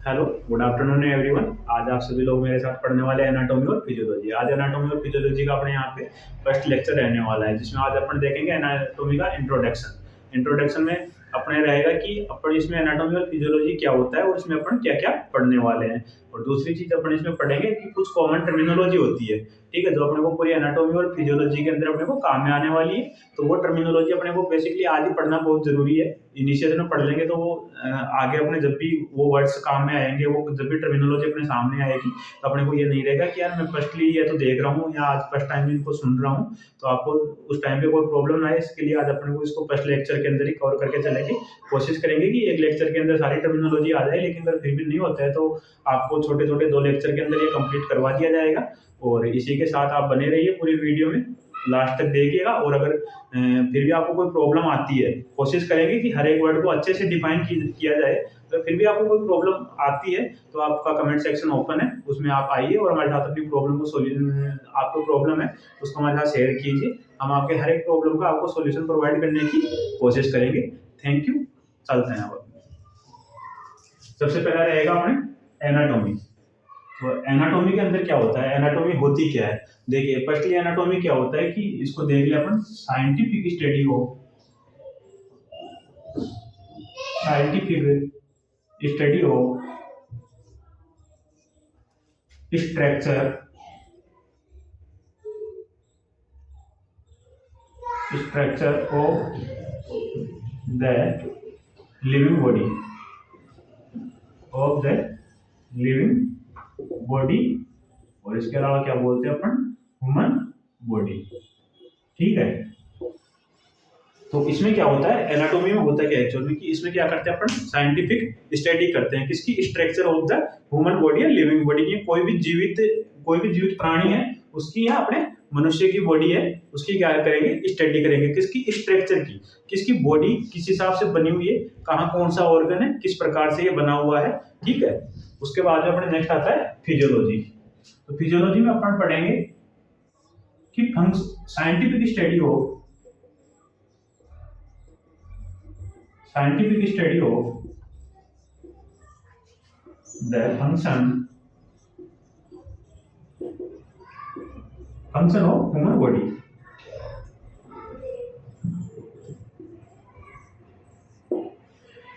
Hello, good afternoon everyone. आज आप सभी लोग मेरे साथ पढ़ने वाले हैं एनाटॉमी और फिजियोलॉजी। आज एनाटॉमी और फिजियोलॉजी का अपने यहाँ पे फर्स्ट लेक्चर रहने वाला है, जिसमें आज अपन देखेंगे एनाटॉमी का इंट्रोडक्शन। इंट्रोडक्शन में अपने रहेगा कि अपन इसमें एनाटॉमी और फिजियोलॉजी क्या होता है और इसमें अपन क्या क्या पढ़ने वाले हैं। और दूसरी चीज अपन इसमें पढ़ेंगे कि कुछ कॉमन टर्मिनोलॉजी होती है, ठीक है, जो अपने को पूरी एनाटॉमी और फिजियोलॉजी के अंदर अपने को काम में आने वाली है। तो वो टर्मिनोलॉजी अपने को बेसिकली आज ही पढ़ना बहुत जरूरी है। इनिशियल में पढ़ लेंगे तो वो आगे अपने जब भी वो वर्ड्स काम में आएंगे, वो जब भी टर्मिनोलॉजी अपने सामने आएगी तो अपने को ये नहीं रहेगा कि यार मैं फर्स्टली ये तो देख रहा हूँ या आज फर्स्ट टाइम इनको सुन रहा हूँ, तो आपको उस टाइम पे कोई प्रॉब्लम ना आए। इसके लिए आज अपने को इसको फर्स्ट लेक्चर के अंदर ही कवर करके चलेंगे। कोशिश करेंगे कि एक लेक्चर के अंदर सारी टर्मिनोलॉजी आ जाए, लेकिन अगर फिर भी नहीं होता है तो आपको छोटे छोटे 2 लेक्चर के अंदर ये कंप्लीट करवा दिया जाएगा। और इसी के साथ आप बने रहिए पूरी वीडियो में, लास्ट तक देखिएगा। और अगर फिर भी आपको कोई प्रॉब्लम आती है, कोशिश करेंगे कि हर एक वर्ड को अच्छे से डिफाइन किया जाए। तो फिर भी आपको कोई प्रॉब्लम आती है तो आपका कमेंट सेक्शन ओपन है, उसमें आप आइए और हमारे साथ अपनी प्रॉब्लम को सोल्यूशन, आपको प्रॉब्लम है उसको हमारे साथ शेयर कीजिए। हम आपके हर एक प्रॉब्लम का आपको सोल्यूशन प्रोवाइड करने की कोशिश करेंगे। Thank you. चलते हैं अब। सबसे पहला रहेगा अपने एनाटॉमी। तो एनाटॉमी के अंदर क्या होता है, एनाटॉमी होती क्या है। देखिए, फर्स्टली एनाटॉमी क्या होता है कि इसको देख लिया अपन, साइंटिफिक स्टडी हो, साइंटिफिक स्टडी हो structure of the living body, of the living body. और इसके अलावा क्या बोलते हैं अपन, ह्यूमन बॉडी, ठीक है। तो इसमें क्या होता है, एनाटॉमी में होता है क्या एक्चुअली कि इसमें क्या करते हैं अपन, साइंटिफिक स्टडी करते हैं किसकी, structure of the human body या लिविंग बॉडी की। कोई भी जीवित प्राणी है उसकी, या अपने मनुष्य की बॉडी है उसकी क्या करेंगे, स्टडी करेंगे किसकी, स्ट्रक्चर की। किसकी बॉडी किस हिसाब से बनी हुई है, कहाँ कौन सा ऑर्गन है, किस प्रकार से ये बना हुआ है, ठीक है। उसके बाद में अपने नेक्स्ट आता है फिजियोलॉजी। तो फिजियोलॉजी में अपन पढ़ेंगे कि साइंटिफिक स्टडी हो, scientific study of the function of human body।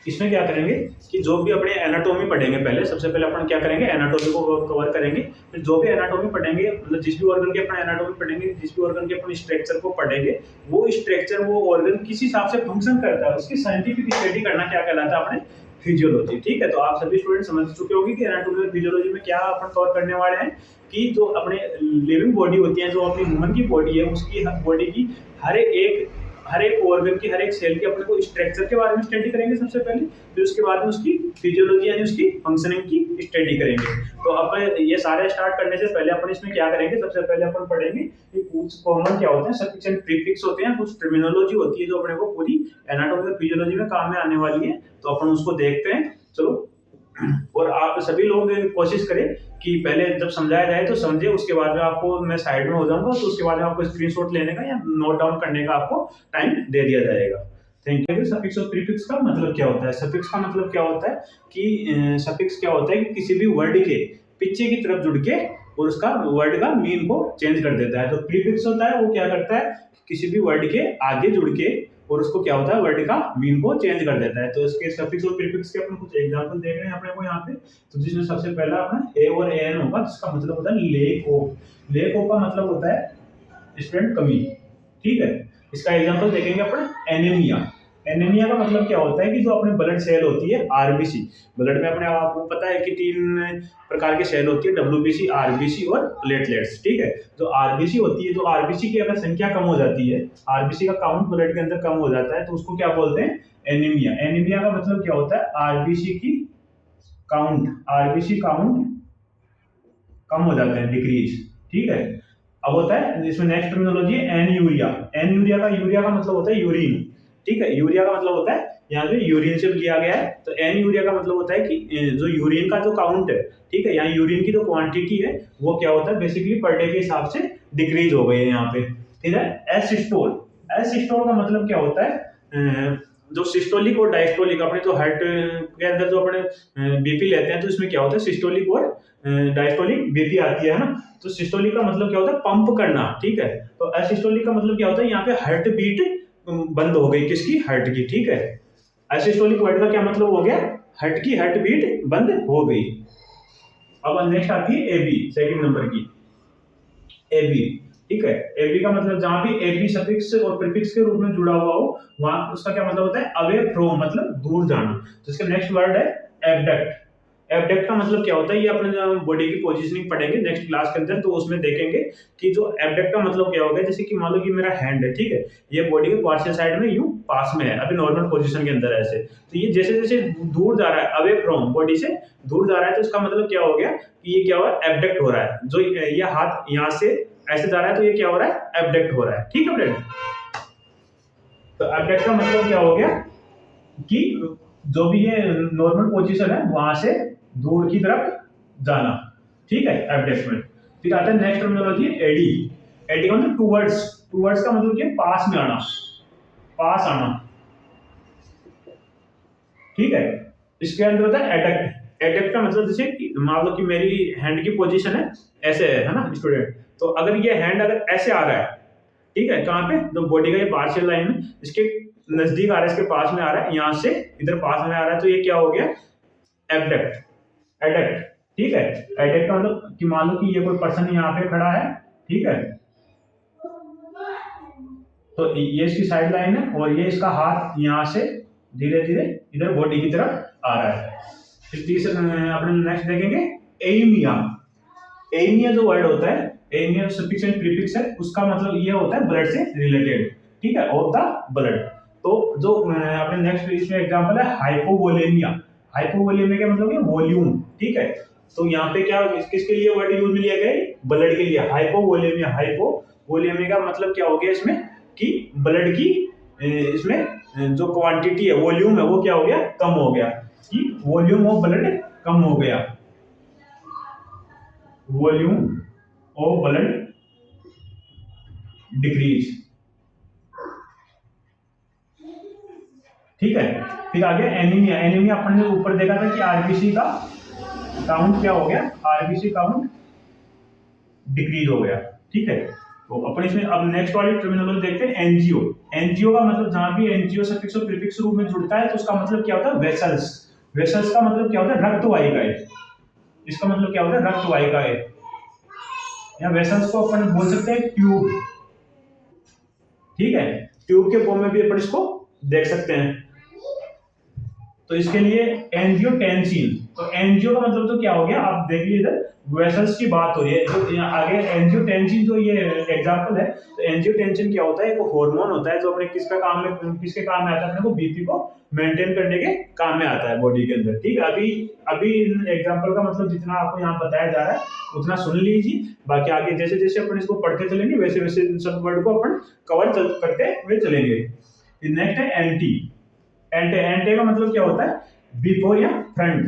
इसमें क्या करेंगे कि जो भी अपने एनाटॉमी पढ़ेंगे, पहले सबसे पहले अपन क्या करेंगे, एनाटॉमी को कवर करेंगे। फिर जो भी एनाटॉमी पढ़ेंगे, मतलब जिस भी ऑर्गन के अपन एनाटॉमी पढ़ेंगे, जिस भी ऑर्गन के अपन स्ट्रक्चर को पढ़ेंगे, वो स्ट्रक्चर, वो ऑर्गन किस हिसाब से फंक्शन करता है, उसकी साइंटिफिक स्टडी करना क्या कहलाता है, अपने फिजियोलॉजी, ठीक है। तो आप सभी स्टूडेंट समझ चुके होंगे कि एनाटॉमी और फिजियोलॉजी में क्या अपन कवर करने वाले हैं कि जो अपने लिविंग बॉडी होती है, जो अपनी ह्यूमन की बॉडी है, उसकी बॉडी की हर एक ऑर्गन की, हर एक सेल की अपने को स्ट्रक्चर के बारे में स्टडी करेंगे सबसे पहले। फिर उसके बाद में उसकी फिजियोलॉजी यानी उसकी फंक्शनिंग की स्टडी करेंगे। तो अब ये सारे स्टार्ट करने से पहले अपन इसमें क्या करेंगे, सबसे पहले अपन पढ़ेंगे कि कुछ कॉमन क्या होते हैं, सफिक्स एंड प्रीफिक्स होते हैं, कुछ टर्मिनोलॉजी होती है जो अपने को पूरी एनाटॉमी और फिजियोलॉजी में काम में आने वाली है। तो अपन उसको देखते हैं, चलो। और आप सभी लोग कोशिश करें कि पहले जब समझाया जाए तो समझे, उसके बाद में आपको मैं साइड में हो जाऊंगा, तो उसके बाद में आपको स्क्रीनशॉट लेने का या नोट डाउन करने का आपको टाइम दे दिया जाएगा। Thank you. सफिक्स और प्रीफिक्स का मतलब क्या होता है। सफिक्स का मतलब क्या होता है कि सफिक्स क्या होता है कि किसी भी वर्ड के पीछे की तरफ जुड़ के और उसका वर्ड का मीन को चेंज कर देता है। तो प्रीफिक्स होता है वो क्या करता है, किसी भी वर्ड के आगे जुड़ के और उसको क्या होता है, वर्ड का मीन को चेंज कर देता है। तो इसके सफिक्स और प्रीफिक्स के अपन कुछ एग्जांपल देख रहे हैं अपने को यहाँ पे। तो जिसमें सबसे पहला अपना ए और एन होगा, जिसका मतलब होता है लेक ऑफ। लेक ऑफ का मतलब होता है स्टूडेंट कमी, ठीक है। इसका एग्जांपल देखेंगे अपन, एनीमिया। एनीमिया का मतलब क्या होता है कि जो अपने ब्लड सेल होती है, आरबीसी, ब्लड में अपने आपको पता है कि 3 प्रकार के सेल होती है, डब्ल्यूबीसी, आरबीसी और प्लेटलेट्स, ठीक है। जो आरबीसी होती है, जो आरबीसी की अगर संख्या कम हो जाती है, आरबीसी का काउंट ब्लड के अंदर कम हो जाता है, तो उसको क्या बोलते हैं, एनीमिया। एनीमिया का मतलब क्या होता है, आरबीसी काउंट कम हो जाता है, डिक्रीज, ठीक है। अब होता है जिसमें नेक्स्ट टर्मिनोलॉजी है एनयूरिया। एनयूरिया का मतलब होता है यूरिन, ठीक है। यूरिया का मतलब होता है यहाँ पे यूरिन से लिया गया है। तो एनयूरिया का मतलब होता है कि जो यूरिन का जो काउंट है, ठीक है, यहाँ यूरिन की जो क्वांटिटी है वो क्या होता है, बेसिकली पर डे के हिसाब से डिक्रीज हो गई है यहाँ पे, ठीक है। एसिस्टोल का मतलब क्या होता है, जो सिस्टोलिक और डायस्टोलिक अपने जो हार्ट के अंदर जो अपने बीपी लेते हैं, तो इसमें क्या होता है, सिस्टोलिक और डायस्टोलिक बीपी आती है ना। तो सिस्टोलिक का मतलब क्या होता है, पंप करना, ठीक है। तो असिस्टोलिक का मतलब क्या होता है, यहाँ पे हार्ट बीट बंद हो गई, किसकी, हार्ट की, ठीक है। असिस्टोलिक वर्ड का क्या मतलब हो गया, हार्ट की हार्ट बीट बंद हो गई। अब नेक्स्ट आती है एबी, सेकंड नंबर की एबी, ठीक है। एबी का मतलब जहां भी एबी सफिक्स और प्रीफिक्स के रूप में जुड़ा हुआ हो, वहां उसका क्या मतलब होता है, अवे फ्रॉम, मतलब दूर जाना। तो इसका नेक्स्ट वर्ड है एबडक्ट। एबडक्ट का मतलब क्या होता है, ये अपने बॉडी की पोजीशनिंग पढ़ेंगे नेक्स्ट क्लास के अंदर, तो उसमें देखेंगे कि जो एबडक्ट का मतलब क्या होगा। जैसे कि मान लो कि मेरा हैंड है, ठीक है, ये बॉडी के पार्शियल साइड में यूं पास में है, अभी नॉर्मल पोजीशन के अंदर है ऐसे। तो ये जैसे जैसे दूर जा रहा है, अवे फ्रॉम, बॉडी से दूर जा रहा है, तो इसका मतलब क्या हो गया कि ये क्या हुआ, एबडक्ट हो रहा है। जो ये हाथ यहाँ से ऐसे जा रहा है, तो ये क्या हो रहा है, एबडक्ट हो रहा है, ठीक है फ्रेंड। तो एबडक्ट का मतलब क्या हो गया कि जो भी ये नॉर्मल पोजीशन है वहां से दूर की तरफ जाना, ठीक है, एबडक्ट में। फिर आता है नेक्स्ट टर्मिनोलॉजी एडी। एडी का मतलब टूवर्ड्स। टूवर्ड्स का मतलब क्या, पास में आना, पास आना, ठीक है। इसके अंदर होता है एडक्ट। एडक्ट का मतलब जैसे मान लो कि मेरी हैंड की पोजीशन है ऐसे है ना स्टूडेंट, तो अगर ये हैंड अगर ऐसे आ रहा है, ठीक है, कहाँ पे, जो बॉडी का ये पार्शियल लाइन है इसके नजदीक आ रहा है, इसके पास में आ रहा है, यहाँ से इधर पास में आ रहा है, तो ये क्या हो गया, एबडक्ट, एडक्ट, ठीक है। एडक्ट का मतलब कि मान लो कि ये कोई पर्सन यहाँ पे खड़ा है, ठीक है, तो ये इसकी साइड लाइन है और ये इसका हाथ यहाँ से धीरे धीरे इधर बॉडी की तरफ आ रहा है। फिर तीसरा अपने नेक्स्ट देखेंगे एइमिया। एइमिया जो वर्ड होता है, एइमिया सफिक्स एंड प्रीफिक्स है, उसका मतलब ये होता है ब्लड से रिलेटेड, ठीक है, ऑफ द ब्लड। तो जो अपने नेक्स्ट इसमें एग्जांपल है हाइपोवोलेमिया। हाइपोवोलेमिया का मतलब है वॉल्यूम, ठीक है। तो यहाँ पे क्या किसके लिए वर्ड यूज में लिया गया है, ब्लड के लिए, हाइपोवोलेमिया। हाइपोवोलेमिया का मतलब क्या हो गया इसमें कि ब्लड की इसमें जो क्वांटिटी है, वॉल्यूम है, वो क्या हो गया, कम हो गया, कि वॉल्यूम ऑफ ब्लड कम हो गया, वॉल्यूम ऑफ ब्लड डिक्रीज, ठीक है। फिर आगे एनीमिया। एनीमिया अपन ने ऊपर देखा था कि आरबीसी का काउंट क्या हो गया, आरबीसी काउंट डिक्रीज हो गया, ठीक है। तो अपन इसमें अब नेक्स्ट वाली टर्मिनोलॉजी देखते हैं एनजीओ। एनजीओ का मतलब जहां भी एनजीओ सफिक्स और प्रीफिक्स रूप में जुड़ता है, तो उसका मतलब क्या होता है, वेसल्स। वेसल्स का मतलब क्या होता है, रक्त वाहिकाएं। इसका मतलब क्या होता है, रक्त वाहिकाएं, या वेसल्स को अपन बोल सकते हैं ट्यूब, ठीक है। ट्यूब के फॉर्म में भी अपन इसको देख सकते हैं। तो इसके लिए एंजियोटेंसिन। तो एंजियो का मतलब तो क्या हो गया, आप देख लीजिए इधर वेसल्स की बात हो रही है, तो यहाँ आगे एंजियोटेंसिन जो ये एग्जांपल है, तो एंजियोटेंसिन क्या होता है, एक हार्मोन होता है जो अपने किसके काम में आता है, अपने को बीपी को मेंटेन करने के काम में आता है बॉडी के अंदर, ठीक है। अभी अभी एग्जांपल का मतलब जितना आपको यहाँ बताया जा रहा है उतना सुन लीजिए, बाकी आगे जैसे जैसे अपन इसको पढ़ते चलेंगे वैसे वैसे सब वर्ड को अपन कवर करते हुए चलेंगे। नेक्स्ट है एंटी। एंटे, एंटे का मतलब क्या होता है, बिफोर या फ्रंट,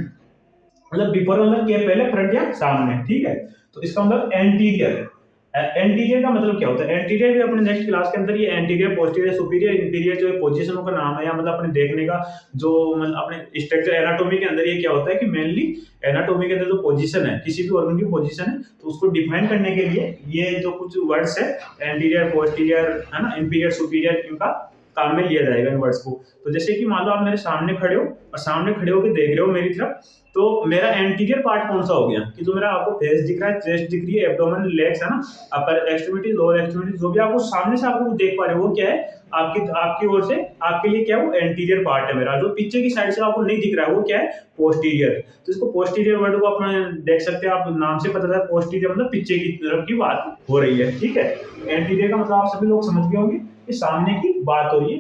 मतलब बिफोर मतलब क्या, पहले, फ्रंट या सामने, ठीक है। तो इसका मतलब एंटीरियर। एंटीरियर का मतलब क्या होता है, एंटीरियर भी अपने नेक्स्ट क्लास के अंदर ये एंटीरियर, पोस्टीरियर, सुपीरियर, इंटीरियर जो पोजीशनों का नाम है, या मतलब अपने देखने का जो मतलब अपने स्ट्रक्चर एनाटॉमी के अंदर ये क्या होता है कि मेनली एनाटॉमी के अंदर जो पोजीशन है, किसी भी ऑर्गन की पोजीशन है, तो उसको डिफाइन करने के लिए ये जो कुछ वर्ड्स है, एंटीरियर, पोस्टीरियर, है ना, इंफीरियर, सुपीरियर, इनका काम में लिया जाएगा इन वर्ड्स को। तो जैसे कि मान लो आप मेरे सामने खड़े हो और सामने खड़े होकर देख रहे हो मेरी तरफ, तो मेरा एंटीरियर पार्ट कौन सा हो गया, कि जो मेरा आपको फेस दिख रहा है, चेस्ट दिख रही है, एब्डोमेन, लेग्स, है ना, अपर एक्सट्रीमिटी, लोअर एक्सट्रीमिटी, जो भी आपको सामने से आपको देख पा रहे हो वो क्या है, आपकी ओर से आपके लिए क्या है, वो एंटीरियर पार्ट है मेरा। जो पीछे की साइड से आपको नहीं दिख रहा है वो क्या है, पोस्टीरियर। तो इसको पोस्टीरियर वर्ड को आप देख सकते हैं, आप नाम से पता था, पोस्टीरियर मतलब पीछे की तरफ की बात हो रही है, ठीक है। एंटीरियर का मतलब आप सभी लोग समझ गए होंगे कि सामने की बात हो रही है।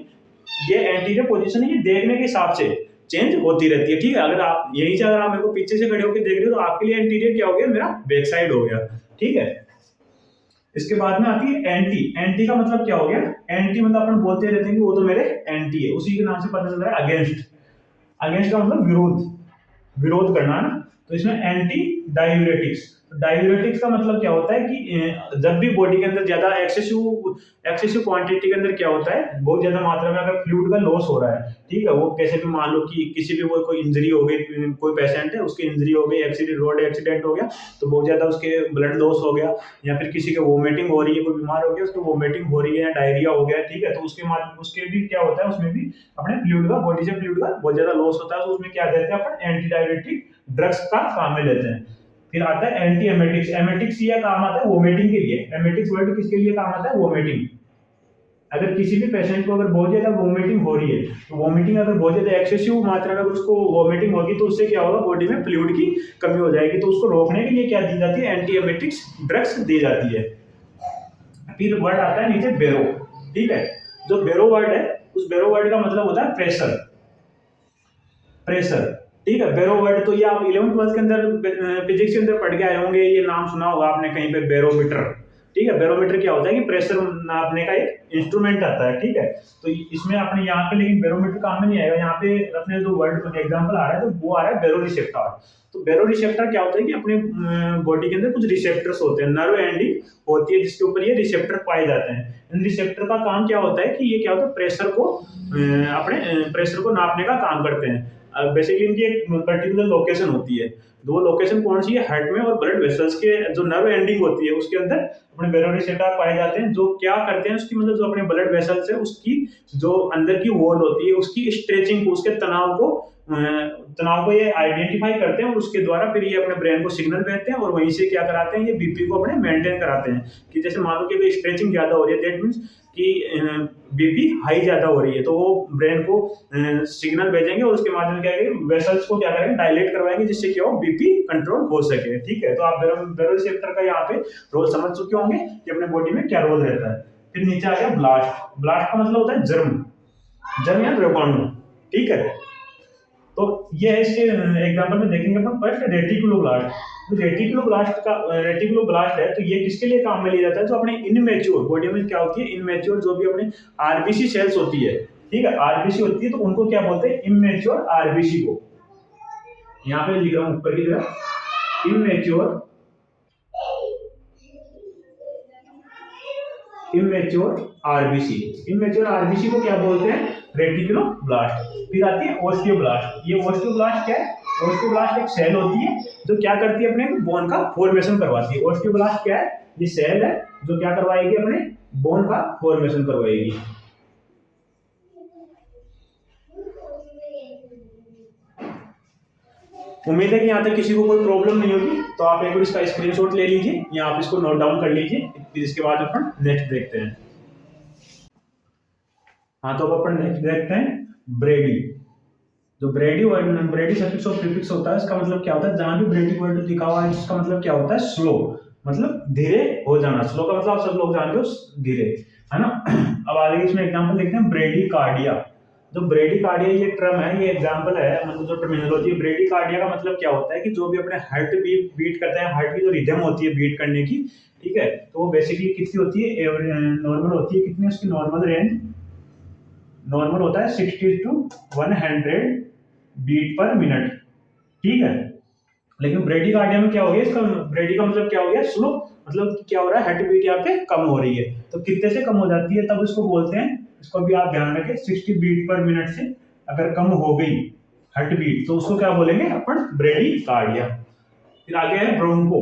ये एंटीरियर पोजीशन है, ये देखने के हिसाब से चेंज होती रहती है, ठीक है। अगर आप यहीं से, अगर आप मेरे को पीछे से खड़े होकर देख रहे हो, तो आपके लिए एंटीरियर क्या हो गया, मेरा बैक साइड हो गया, ठीक है। इसके बाद में आती है एंटी। एंटी का मतलब क्या हो गया, एंटी मतलब अपन बोलते रहते हैं कि वो तो मेरे एंटी है, उसी के नाम से पता चल रहा है अगेंस्ट। अगेंस्ट का मतलब विरोध, विरोध करना है ना। तो इसमें एंटी डायूरेटिक्स। डायूरेटिक्स का मतलब क्या होता है कि जब भी बॉडी के अंदर ज्यादा एक्सेसिव क्वांटिटी के अंदर क्या होता है, बहुत ज्यादा मात्रा में अगर फ्लूइड का लॉस हो रहा है, ठीक है, वो कैसे भी मान लो कि किसी भी कोई इंजरी हो गई, कोई पेशेंट है उसकी इंजरी हो गई, एक्सीडेंट रोड एक्सीडेंट हो गया, तो बहुत ज्यादा उसके ब्लड लॉस हो गया, या फिर किसी के वोमिटिंग हो रही है, कोई बीमार हो गया उसको वोमिटिंग हो रही है या डायरिया हो गया, ठीक है, तो उसके भी क्या होता है, उसमें भी अपने फ्लूइड का, बॉडी से फ्लूइड का बहुत ज्यादा लॉस होता है, तो उसमें क्या देते हैं अपन, एंटी डायरेटिक ड्रग्स का काम में लेते हैं। फिर आता है एंटी एमेटिक्स। एमेटिक्स ये काम आता है वोमिटिंग के लिए। एमेटिक्स वर्ड किसके लिए काम आता है, वोमिटिंग। अगर किसी भी पेशेंट को अगर बहुत ज्यादा वोमिटिंग हो रही है, तो वोमिटिंग अगर बहुत ज्यादा एक्सेसिव मात्रा में अगर उसको वोमिटिंग होगी, तो उससे क्या होगा, बॉडी में फ्लूइड की कमी हो जाएगी, तो उसको रोकने के लिए क्या दी जाती है, एंटी एमेटिक्स ड्रग्स दी जाती है। फिर वर्ड आता है नीचे बेरो, ठीक है, जो बेरो वर्ड है, उस बेरो वर्ड का मतलब होता है प्रेशर, प्रेशर, ठीक है। बेरोवर्ड तो ये आप 11th 12th के अंदर फिजिक्स के अंदर पढ़ के आए होंगे, ये नाम सुना होगा आपने कहीं पे, बैरोमीटर, ठीक है। बैरोमीटर क्या होता है कि प्रेशर नापने का एक इंस्ट्रूमेंट आता है, ठीक है। तो इसमें अपने यहाँ पे लेकिन बैरोमीटर काम में नहीं आएगा, यहाँ पे अपने जो वर्ड एग्जांपल आ रहा है तो वो आ रहा है बैरो रिसेप्टर। तो बैरो रिसेप्टर क्या होता है कि अपने बॉडी के अंदर कुछ रिसेप्टर्स होते हैं, नर्व एंडिंग होती है जिसके ऊपर ये रिसेप्टर पाए जाते हैं। इन रिसेप्टर का काम क्या होता है कि ये क्या होता है, प्रेशर को अपने प्रेशर को नापने का काम करते हैं। बेसिकली इनकी एक पर्टिकुलर लोकेशन होती है, दो लोकेशन कौन सी है, हार्ट में और ब्लड वेसल्स के जो नर्व एंडिंग होती है उसके अंदर अपने बैरोरिसेप्टर पाए जाते हैं, जो क्या करते हैं उसकी मतलब जो अपने ब्लड वेसल्स है उसकी जो अंदर की वॉल होती है उसकी स्ट्रेचिंग को, उसके तनाव को ये आइडेंटिफाई करते हैं, और उसके द्वारा फिर ये अपने ब्रेन को सिग्नल भेजते हैं, और वहीं से क्या कराते हैं, ये बीपी को अपने मेंटेन कराते हैं। कि जैसे मान लो कि स्ट्रेचिंग ज्यादा हो रही है, दैट मीन्स कि बीपी हाई ज्यादा हो रही है, तो वो ब्रेन को सिग्नल भेजेंगे, और उसके माध्यम से क्या करेंगे, वेसल्स को क्या करेंगे, डायलेट करवाएंगे, जिससे क्या हो, बीपी कंट्रोल हो सके, ठीक है। तो आप बैरोरिसेप्टर का यहाँ पे रोल समझ चुके होंगे कि अपने बॉडी में क्या रोल रहता है। फिर नीचे आ गया ब्लास्ट। ब्लास्ट का मतलब होता है जर्म, जर्म या रोगाणु, ठीक है। तो ये है, इसके एग्जांपल में देखेंगे अपन। फर्स्ट रेटिकुलोब्लास्ट। तो रेटिकुलोब्लास्ट है, तो ये किसके लिए काम में लिया जाता है, जो अपने इनमेच्योर बॉडी में क्या होती है, इनमेच्योर जो भी अपने आरबीसी सेल्स होती है, ठीक है, आरबीसी होती है, तो उनको क्या बोलते हैं, इमेच्योर आरबीसी को। यहाँ पे लिख रहा हूं ऊपर की तरफ, इमेच्योर आरबीसी। इमेच्योर आरबीसी को क्या बोलते हैं, रेटिकुलोब्लास्ट। फिर आती है ओस्टियोब्लास्ट। ये ओस्टियोब्लास्ट क्या है, ओस्टियोब्लास्ट एक सेल होती है जो क्या करती है, अपने बोन का फॉर्मेशन करवाती है। ओस्टियोब्लास्ट क्या है, ये सेल है जो क्या करवाएगी, अपने बोन का फॉर्मेशन करवाएगी। उम्मीद है कि यहाँ तक किसी को कोई प्रॉब्लम नहीं होगी, तो आप एक बार इसका स्क्रीनशॉट ले लीजिए या आप इसको नोट डाउन कर लीजिए, फिर इसके बाद अपन नेक्स्ट देखते हैं। हाँ, तो अब अपन नेक्स्ट देखते हैं ब्रेडी। जो ब्रेडी सफिक्स और प्रीफिक्स होता है, इसका मतलब क्या होता है, जहां भी ब्रेडी वर्ड लिखा हुआ है इसका मतलब क्या होता है, स्लो, मतलब धीरे हो जाना। स्लो का मतलब आप सब लोग जानते हो, धीरे, है ना। अब आगे इसमें एग्जांपल देखते हैं, ब्रेडी कार्डिया। जो ब्रेडी कार्डिया ये टर्म है, ये एग्जांपल है, मतलब जो टर्मिनोलॉजी है, ब्रेडी कार्डिया का मतलब क्या होता है कि जो भी अपने हार्ट बीट करते हैं, हार्ट की जो रिदम होती है बीट करने की, ठीक है, तो वो बेसिकली कितनी होती है, नॉर्मल होती है। कितनी उसकी नॉर्मल रेंज, नॉर्मल होता है 60 to 100 बीट पर मिनट, ठीक है। लेकिन ब्रेडी कार्डिया में क्या हो गया, इसका ब्रेडी का मतलब क्या हो गया, स्लो, मतलब क्या हो रहा है, हार्ट बीट यहाँ पे कम हो रही है। तो कितने से कम हो जाती है, तब इसको बोलते हैं, इसको भी आप ध्यान रखें, 60 बीट पर मिनट से अगर कम हो गई हार्ट बीट, तो उसको क्या बोलेंगे अपन, ब्रेडी कार्डिया। फिर आगे है ब्रोंको।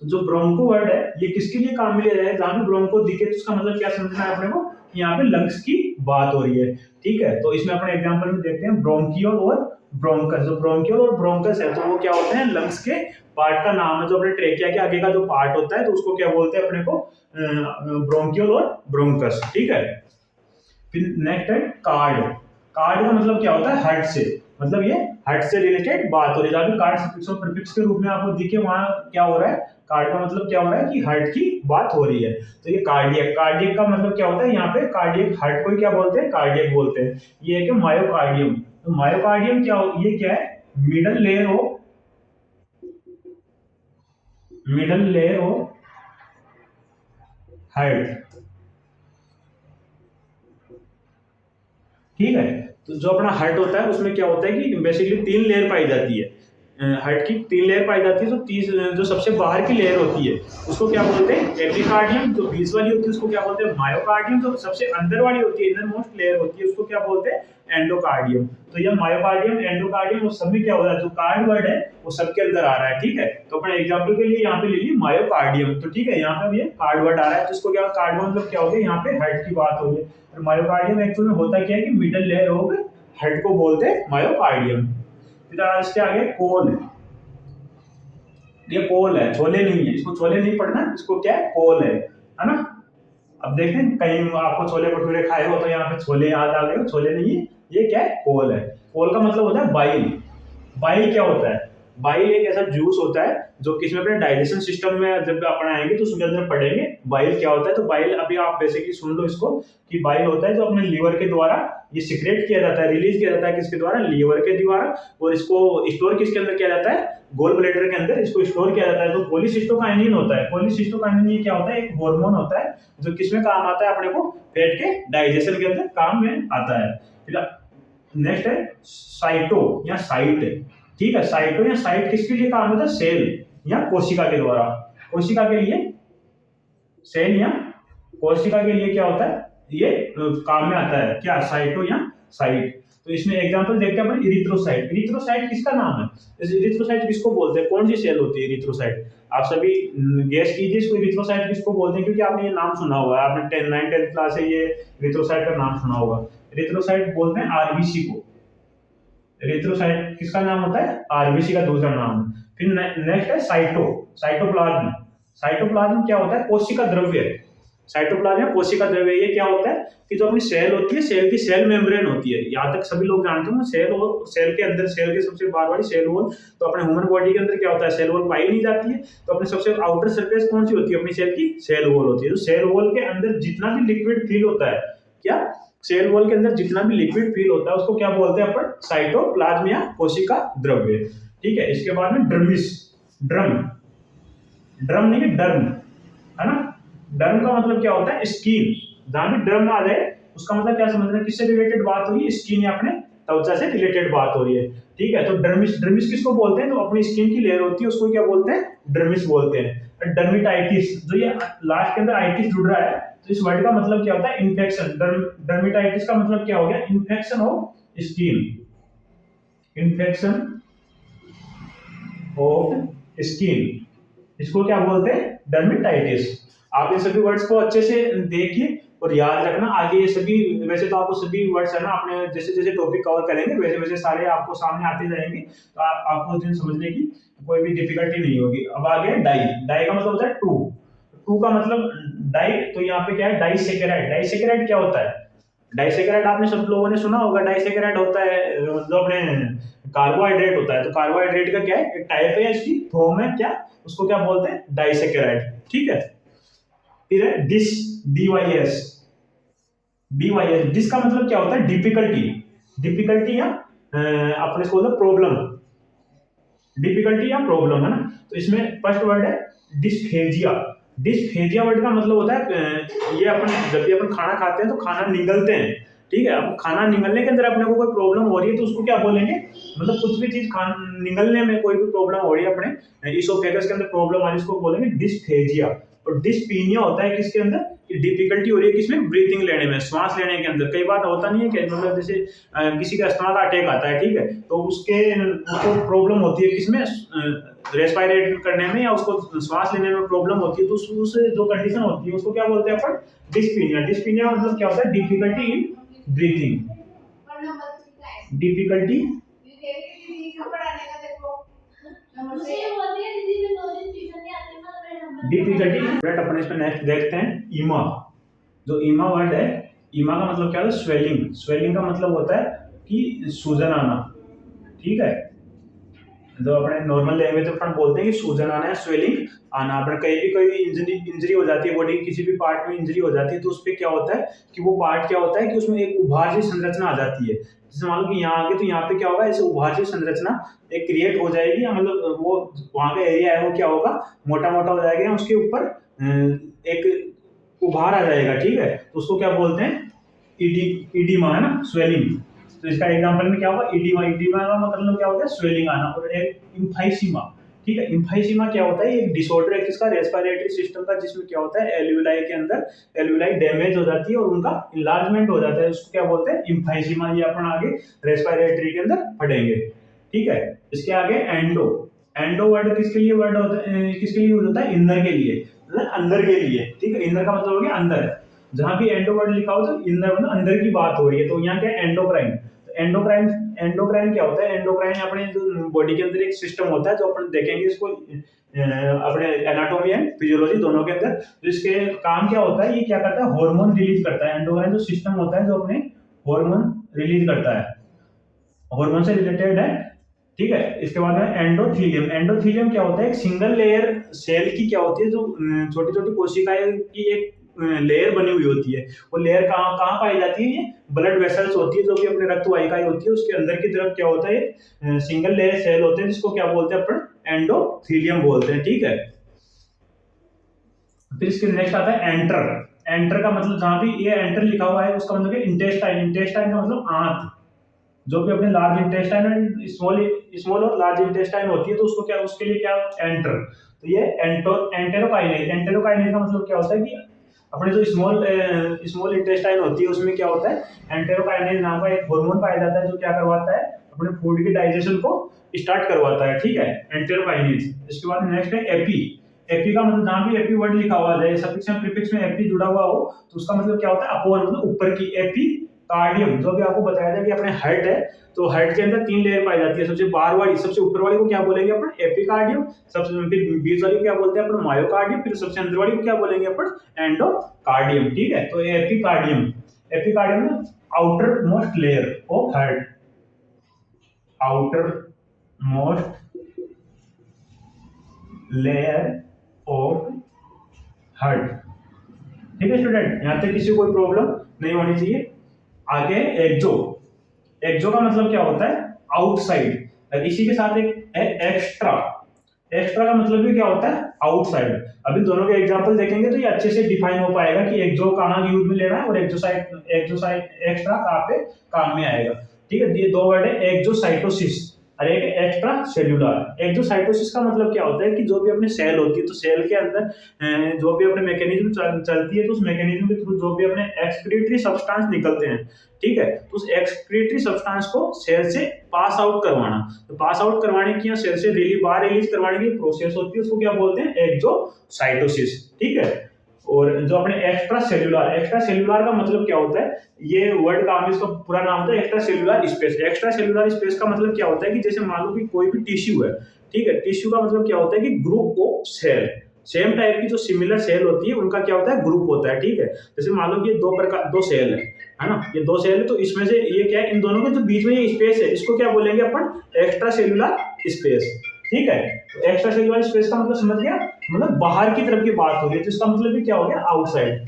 तो जो ब्रोंको वर्ड है, ये किसके लिए काम में लिया जाए, जहां भी ब्रोंको दिखे तो उसका मतलब क्या समझना है अपने को, यहाँ पे लंग्स की बात हो रही है, ठीक है। तो इसमें अपने एग्जांपल में देखते हैं ब्रोंकियोल और ब्रोंकस। जो ब्रोंकियोल और ब्रोंकस है, तो वो क्या होते हैं, लंग्स के पार्ट का नाम है, जो अपने ट्रेकिया के आगे का जो पार्ट होता है, तो उसको क्या बोलते हैं अपने को, ब्रोंकियोल और ब्रोंकस, ठीक है। फिर नेक्स्ट है कार्ड। कार्ड का मतलब क्या होता है, हार्ट से, मतलब ये हार्ट से रिलेटेड बात हो रही है। कार्ड सफिक्स और प्रीफिक्स के रूप में आपको दिखे, वहां क्या हो रहा है, कार्ड का मतलब क्या हो रहा है कि हार्ट की बात हो रही है। तो ये कार्डियक, कार्डियक का मतलब क्या होता है, यहाँ पे कार्डियक हार्ट को क्या बोलते हैं, कार्डियक बोलते हैं। ये है कि मायोकार्डियम। तो मायोकार्डियम क्या हो, ये क्या है, मिडल लेयर ऑफ हार्ट, ठीक है। तो जो अपना हार्ट होता है उसमें क्या होता है कि बेसिकली 3 लेयर पाई जाती है। हार्ट की 3 लेयर पाई जाती है। तो 30 जो सबसे बाहर की लेयर होती है उसको क्या बोलते हैं, एपिकार्डियम। जो बीच वाली होती है उसको क्या बोलते हैं, मायोकार्डियम। जो सबसे अंदर वाली होती है, इनर मोस्ट लेयर होती है, उसको क्या बोलते हैं, एंडोकार्डियम। तो ये मायोकार्डियम, एंडोकार्डियम, वो सब में क्या हो रहा है, जो कार्ड वर्ड है वो सबके अंदर आ रहा है, ठीक है। तो अपने एग्जांपल के लिए यहाँ पे ले लीजिए मायोकार्डियम, तो ठीक है, यहाँ पे ये कार्ड वर्ड आ रहा है, तो इसको क्या कार्ड मतलब क्या हो गया, यहाँ पे हार्ट की बात हो गई। और मायोकार्डियम एक्चुअली में होता क्या है कि मिडल लेयर ऑफ हार्ट को बोलते हैं मायोकार्डियम। फिर इसके आगे कोल है, ये कोल है, छोले नहीं है, इसको छोले नहीं पढ़ना, इसको क्या है, कोल है ना। अब देखते हैं कहीं आपको छोले भटूरे खाए हो तो यहाँ पे छोले याद आ गए, छोले नहीं है, ये क्या है, कोल है। कोल का मतलब होता है बाइल। बाइल क्या होता है, बाइल एक ऐसा जूस होता है जो किसमें अपने डाइजेशन सिस्टम में जब अपन आएंगे तो उसके अंदर पढ़ेंगे बाइल क्या होता है। तो बाइल अभी आप बेसिकली सुन लो इसको कि बाइल होता है जो अपने लीवर के द्वारा ये सिक्रेट किया जाता है, रिलीज किया जाता है, किसके द्वारा, लीवर के द्वारा। और इसको स्टोर किसके अंदर किया जाता है, गोल ब्लैडर के अंदर इसको स्टोर किया जाता है। तो पॉलीसिस्टोकाइनिन होता है, पॉलीसिस्टोकाइनिन ये क्या होता है, एक हार्मोन होता है जो किसमें काम आता है, अपने को पेट के डाइजेशन के अंदर काम में आता है। नेक्स्ट है साइटो या साइट, ठीक है। साइटो या साइट किसके लिए काम होता है, सेल या कोशिका के द्वारा। कोशिका के लिए, सेल या कोशिका के लिए क्या होता है, ये काम में आता है, क्या, साइटो या साइट। तो इसमें एग्जांपल देखते हैं अपन, इरिथ्रोसाइट। इरिथ्रोसाइट किसका नाम है, इरिथ्रोसाइट किसको बोलते हैं, कौन सी सेल होती है इरिथ्रोसाइट, आप सभी गेस कीजिए इसको, इरिथ्रोसाइट किसको बोलते हैं, क्योंकि आपने ये नाम सुना हुआ है, आपने 9th-10th क्लास से ये इरिथ्रोसाइट का नाम सुना होगा। इरिथ्रोसाइट बोलते हैं आरबीसी को, इरिथ्रोसाइट किसका नाम होता है, आरबीसी का दूसरा नाम। फिर नेक्स्ट है साइटो, साइटोप्लाज्म। साइटोप्लाज्म क्या होता है, कोशिका द्रव्य। साइटोप्लाज्म या कोशिका द्रव्य, ये क्या होता है कि जो अपनी सेल होती है, सेल की सेल मेम्ब्रेन होती है, यहाँ तक सभी लोग जानते हो। सेल और सेल के अंदर, सेल के सबसे बाहर वाली सेल वॉल, तो अपने ह्यूमन बॉडी के अंदर क्या होता है, सेल वॉल पाई नहीं जाती है। तो अपने सबसे आउटर सरफेस कौन सी होती है, अपनी सेल की सेल वॉल होती है। तो सेल वॉल के अंदर जितना भी लिक्विड फील होता है, क्या, सेल वॉल के अंदर जितना भी लिक्विड फील होता है उसको क्या बोलते हैं अपन, साइटोप्लाज्म या कोशिका द्रव्य, ठीक है। इसके बाद में डर्मिस, ड्रम, ड्रम नहीं है, डर्म, है ना। डर्म का मतलब क्या होता है, स्किन। जहां भी ड्रम आ जाए उसका मतलब क्या समझना है, किससे रिलेटेड बात हो रही है, स्किन या अपने त्वचा से रिलेटेड बात हो रही है, ठीक है। तो डर्मिस, डर्मिस किसको बोलते हैं, तो अपनी स्किन की लेयर होती है उसको क्या बोलते हैं, डर्मिस बोलते हैं। डर्मिटाइटिस, जो ये लास्ट के अंदर आइटिस जुड़ रहा है, तो इस वर्ड का मतलब क्या होता है, इन्फेक्शन। डर्मिटाइटिस का मतलब क्या हो गया, infection of skin, infection of skin, इसको क्या बोलते हैं, डर्मिटाइटिस। आप इन सभी वर्ड्स को अच्छे से देखिए और याद रखना आगे। ये सभी, वैसे तो आपको सभी वर्ड्स है ना, आपने जैसे जैसे टॉपिक कवर करेंगे वैसे वैसे सारे आपको सामने आते जाएंगे, तो आपको उस दिन समझने की कोई भी डिफिकल्टी नहीं होगी। अब आगे डाई, डाई का मतलब होता है टू, टू का मतलब डाई, तो यहाँ पे क्या है, डाइसेकेराइड। डाइसेकेराइड क्या होता है, डाइसेकेराइड आपने सब लोगों ने सुना होगा। डाइसेकेराइड होता है मतलब अपने कार्बोहाइड्रेट होता है, तो कार्बोहाइड्रेट का क्या है, एक टाइप है, इसकी फॉर्म है क्या, उसको क्या बोलते हैं, डाइसेकेराइड, ठीक है। फिर है डिस, डीवाईएस, डीवाईएस, डिस का मतलब क्या होता है, डिफिकल्टी, डिफिकल्टी या अपने इसको बोलते हैं प्रॉब्लम, डिफिकल्टी या प्रॉब्लम, है ना। तो इसमें फर्स्ट वर्ड है डिस्फेजिया। डिस्फेजिया वर्ड का मतलब होता है ये अपन जब भी अपन खाना खाते हैं तो खाना निगलते हैं, ठीक है। अब खाना निगलने के अंदर अपने को कोई प्रॉब्लम हो रही है तो उसको क्या बोलेंगे, मतलब कुछ भी चीज निगलने में कोई भी प्रॉब्लम हो रही है अपने इसोफेगस के अंदर प्रॉब्लम आ रही है, इसको बोलेंगे डिस्फेजिया। और डिस्पीनिया होता है किसके अंदर, कि डिफिकल्टी हो रही है किसमें, ब्रीथिंग लेने में, श्वास लेने के अंदर। कई बार होता नहीं है कि मतलब जैसे किसी का अस्थमा का अटैक आता है, ठीक है, तो उसको प्रॉब्लम होती है किसमें, रेस्पिरेट करने में या उसको श्वास लेने में प्रॉब्लम होती है, तो उस जो कंडीशन होती है उसको क्या बोलते हैं अपन, डिस्पीनिया। डिस्पीनिया मतलब क्या होता है, difficulty in breathing, difficulty, difficulty. अपन इसमें नेक्स्ट देखते हैं ईमा। जो ईमा वर्ड है, ईमा का मतलब क्या है, स्वेलिंग। स्वेलिंग का मतलब होता है कि सूजन आना, ठीक है। जो अपने नॉर्मल लैंग्वेज में अपन बोलते हैं कि सूजन आना है, स्वेलिंग आना। अपने कहीं भी कोई इंजरी हो जाती है, बॉडी के किसी भी पार्ट में इंजरी हो जाती है, तो उस पर क्या होता है कि वो पार्ट क्या होता है कि उसमें एक उभार सी संरचना आ जाती है। जैसे मान लो कि यहाँ आगे, तो यहाँ पे क्या होगा, ऐसे उभार सी संरचना एक क्रिएट हो जाएगी, या मतलब वो वहाँ का एरिया है वो क्या होगा, मोटा मोटा हो जाएगा, उसके ऊपर एक उभार आ जाएगा, ठीक है। तो उसको क्या बोलते हैं, ईडिमा, है ना, स्वेलिंग। तो इसका एग्जांपल में क्या होगा, इडिमा, इडिमा का मतलब क्या होता है, स्वेलिंग आना। और एक इम्फाइसीमा, ठीक है, इम्फाइसीमा क्या होता है, ये एक डिसऑर्डर है किसका, रेस्पिरेटरी सिस्टम का, जिसमें क्या होता है एल्वियोलाई के अंदर एल्वियोलाई डैमेज हो जाती है और उनका इनलार्जमेंट हो जाता है, उसको क्या बोलते हैं, इम्फाइसीमा। ये अपन आगे रेस्पिरेटरी के अंदर पढ़ेंगे, ठीक है। इसके आगे एंडो, एंडो वर्ड किसके लिए वर्ड होता है, किसके लिए यूज होता है, इनर के लिए, मतलब अंदर के लिए, ठीक है। इनर का मतलब हो गया अंदर, जहां भी एंडो वर्ड लिखा हो तो इनर मतलब अंदर की बात हो रही है, तो यहाँ क्या एंडोक्राइन। एंडोक्राइन, एंडोक्राइन क्या होता है, एंडोक्राइन अपने जो बॉडी के अंदर एक सिस्टम होता है, जो अपन देखेंगे इसको अपने एनाटॉमी एंड फिजियोलॉजी दोनों के अंदर। तो इसके काम क्या होता है, ये क्या करता है, हार्मोन रिलीज करता है। एंडोक्राइन जो सिस्टम होता है जो अपने हार्मोन रिलीज करता है, हार्मोन से रिलेटेड है, ठीक है। इसके बाद में एंडोथीलियम, एंडोथीलियम क्या होता है, एक सिंगल लेयर सेल की क्या होती है, जो छोटी छोटी कोशिकाएं की एक लेयर बनी हुई होती है। वो लेयर कहाँ कहाँ पाई जाती है, ये ब्लड वेसल्स होती है, जो कि अपने रक्त वाहिकाएं होती है, उसके अंदर की तरफ क्या होता है, सिंगल लेयर सेल होते हैं, जिसको क्या बोलते हैं अपन, एंडोथीलियम बोलते हैं, ठीक है। फिर इसके नेक्स्ट आता है एंटर, एंटर का मतलब जहां भी ये एंटर लिखा हुआ है उसका मतलब है इंटेस्टाइन, इंटेस्टाइन का मतलब आंत, जो भी अपने large intestine and small small और लार्ज इंटेस्टाइन होती है, तो उसको क्या, उसके लिए क्या एंटर। तो ये एंटेरोकाइनेज, एंटेरोकाइनेज का मतलब क्या होता है कि अपने जो स्मॉल इंटेस्टाइन होती है उसमें क्या होता है, एंटेरोकाइनेज नाम का एक हार्मोन पाया जाता है, जो क्या करवाता है, अपने फूड के डाइजेशन को स्टार्ट करवाता है, ठीक है, एंटेरोकाइनेज। इसके बाद नेक्स्ट है एपी, एपी का मतलब जहां भी एपी वर्ड लिखा हुआ है, सफिक्स में प्रीफिक्स में एपी जुड़ा हुआ हो, तो उसका मतलब क्या होता है, अपोन मतलब ऊपर की, एपी कार्डियम, जो भी आपको बताया था कि अपने हार्ट है, तो हार्ट के अंदर 3 लेयर पाई जाती है, सबसे बाहर वाली, सबसे ऊपर वाली को क्या बोलेंगे अपन, एपिकार्डियम, सबसे फिर बीच वाली को क्या बोलते हैं अपन, मायोकार्डियम, फिर सबसे अंदर वाली को क्या बोलेंगे अपन, एंडोकार्डियम, ठीक है। तो epicardium, epicardium outer most layer of heart, outer most layer of heart, ठीक है स्टूडेंट, यहां तक किसी को कोई प्रॉब्लम नहीं होनी चाहिए। आगे एक्जो, एक्जो का मतलब क्या होता है, आउटसाइड, इसी के साथ एक एक्स्ट्रा, एक्स्ट्रा का मतलब भी क्या होता है, आउटसाइड। अभी दोनों के एग्जांपल देखेंगे तो ये अच्छे से डिफाइन हो पाएगा कि एक्जो कहाँ यूज में लेना है और एक्जोसाइट, एक्जोसाइट एक्स्ट्रा कहाँ पे काम में आएगा, ठीक है। ये दो वर्ड है, एक्जोसाइटोसिस और एक एक्स्ट्रा सेल्यूलर। एक्जोसाइटोसिस का मतलब क्या होता है कि जो भी अपने सेल होती है, तो सेल के अंदर जो भी अपने मैकेनिज्म चलती है, तो उस मैकेनिज्म के थ्रू जो भी अपने एक्सक्रीटरी सब्सटेंस निकलते हैं, ठीक है, तो उस एक्सक्रीटरी सब्सटेंस को सेल से पास आउट करवाना, तो पास आउट करवाने की या सेल से बाहर रिलीज करवाने की प्रोसेस होती है, उसको क्या बोलते हैं, एक्जोसाइटोसिस, ठीक है। और जो अपने एक्स्ट्रा सेल्यूलर, एक्स्ट्रा सेल्यूलर का मतलब क्या होता है, ये वर्ड का इसका पूरा नाम होता है extra cellular space. Extra cellular space का मतलब क्या होता है कि जैसे मान लो कि कोई भी टिश्यू है, ठीक है, टिश्यू का मतलब क्या होता है कि group of cell, same type की जो सिमिलर सेल होती है उनका क्या होता है, ग्रुप होता है, ठीक है। जैसे मान लो कि दो सेल है ना, ये दो सेल है, तो इसमें से ये क्या है, इन दोनों के जो बीच में ये स्पेस है, इसको क्या बोलेंगे अपन, एक्स्ट्रा सेल्यूलर स्पेस, ठीक है। तो एक्स्ट्रा सेल्यूलर स्पेस का मतलब समझ गया, मतलब बाहर की तरफ की बात हो रही है, तो इसका मतलब भी क्या हो गया, आउटसाइड।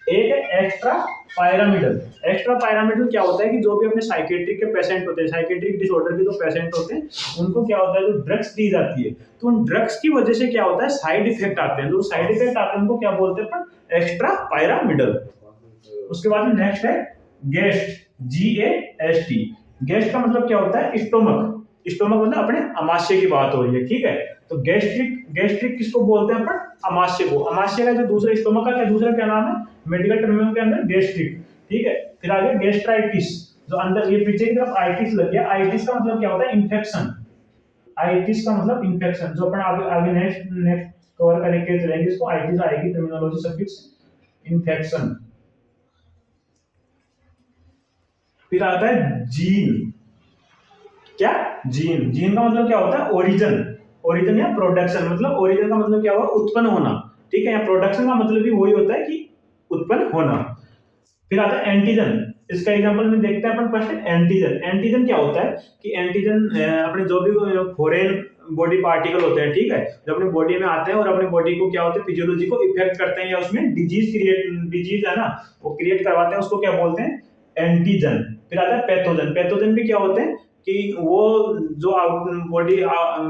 एक है एक्स्ट्रा पायरामिडल, एक्स्ट्रा पायरामिडल क्या होता है कि जो भी अपने साइकेट्रिक के पेशेंट होते हैं, साइकेट्रिक डिसऑर्डर के जो पेशेंट होते हैं, उनको क्या होता है, जो ड्रग्स दी जाती है, तो उन ड्रग्स की वजह से क्या होता है, साइड इफेक्ट आते हैं, जो साइड इफेक्ट आते हैं उनको क्या बोलते हैं अपन, एक्स्ट्रा पायरामिडल। उसके बाद नेक्स्ट है गेस्ट, GAST, गेस्ट का मतलब क्या होता है, स्टोमक, स्टोमक मतलब अपने अमाशय की बात हो रही है, ठीक है। तो गैस्ट्रिक, गैस्ट्रिक किसको बोलते हैं अपन, अमाशय को। अमाशय का जो दूसरा स्टोमक का दूसरा क्या नाम है, मेडिकल टर्म के अंदर गैस्ट्रिक, ठीक है। फिर आगे गैस्ट्राइटिस, जो अंदर ये पीछे की तरफ आइटिस लग गया, आइटिस का मतलब क्या होता है, इन्फेक्शन, आइटिस का मतलब इन्फेक्शन, जो अपन आगे आगे नेक्स्ट कवर करके चलेंगे, इसको आइटिस आएगी, टर्मिनोलॉजी सफिक्स इन्फेक्शन। फिर आता है जीन, क्या, जीन, जीन का मतलब क्या होता है, ओरिजिन, ओरिजिन या प्रोडक्शन, मतलब ओरिजिन का मतलब क्या हुआ, उत्पन्न होना, ठीक है, या प्रोडक्शन का मतलब भी वही होता है कि उत्पन्न होना। फिर आता है एंटीजन, इसका एग्जांपल में देखते हैं अपन फर्स्ट, एंटीजन। एंटीजन क्या होता है कि एंटीजन अपने जो भी फॉरेन बॉडी पार्टिकल होते हैं, ठीक है, जो अपनी बॉडी में आते हैं और अपनी बॉडी को क्या होता है, फिजियोलॉजी को इफेक्ट करते हैं या उसमें डिजीज है ना, वो क्रिएट करवाते हैं, उसको क्या बोलते हैं, एंटीजन। फिर आता है पैथोजन, पैथोजन भी क्या होते हैं, कि वो जो बॉडी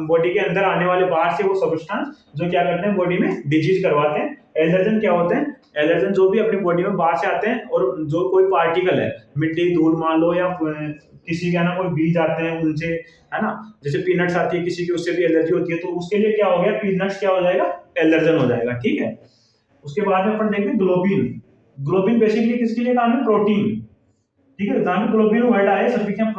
बॉडी के अंदर आने वाले बाहर से वो सब्सटेंस जो क्या करते हैं बॉडी में डिजीज करवाते हैं। एलर्जन क्या होते हैं? एलर्जन जो भी अपनी बॉडी में बाहर से आते हैं और जो कोई पार्टिकल है, मिट्टी धूल मान लो या किसी के ना कोई बीज आते हैं उनसे, है ना, जैसे पीनट्स आती है किसी की, उससे भी एलर्जी होती है, तो उसके लिए क्या हो गया, पीनट्स क्या हो जाएगा, एलर्जन हो जाएगा। ठीक है। उसके बाद में अपन देखते हैं ग्लोबिन। ग्लोबिन बेसिकली किसके लिए काम है? प्रोटीन। ठीक है। जहां पे ग्लोबिन वर्ड आए सफिक्स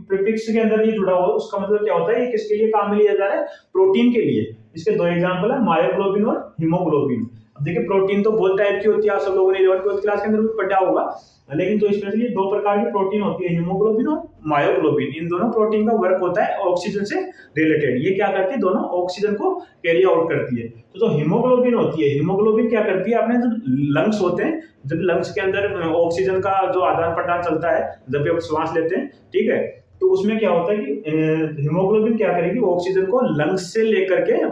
प्रीफिक्स के अंदर ये जुड़ा हुआ है, उसका मतलब क्या होता है, ये किसके लिए काम में लिया जा रहा है? प्रोटीन के लिए। इसके दो एग्जांपल है, मायोग्लोबिन और हीमोग्लोबिन। अब देखिए प्रोटीन तो बहुत टाइप की होती है, आप सब लोगों ने 11th क्लास के अंदर भी पढ़ा होगा, लेकिन तो स्पेशली दो प्रकार की प्रोटीन होती है, हीमोग्लोबिन और मायोग्लोबिन। इन दोनों प्रोटीन का वर्क होता है ऑक्सीजन से रिलेटेड। ये क्या करती है? दोनों ऑक्सीजन को कैरी आउट करती है। तो जो हीमोग्लोबिन होती है, हीमोग्लोबिन क्या करती है, अपने जो लंग्स होते हैं, जब लंग्स के अंदर ऑक्सीजन का जो आदान प्रदान चलता है, जब भी आप श्वास लेते हैं, ठीक है, तो उसमें क्या होता है कि हीमोग्लोबिन क्या करेगी, ऑक्सीजन को लंग्स से लेकर के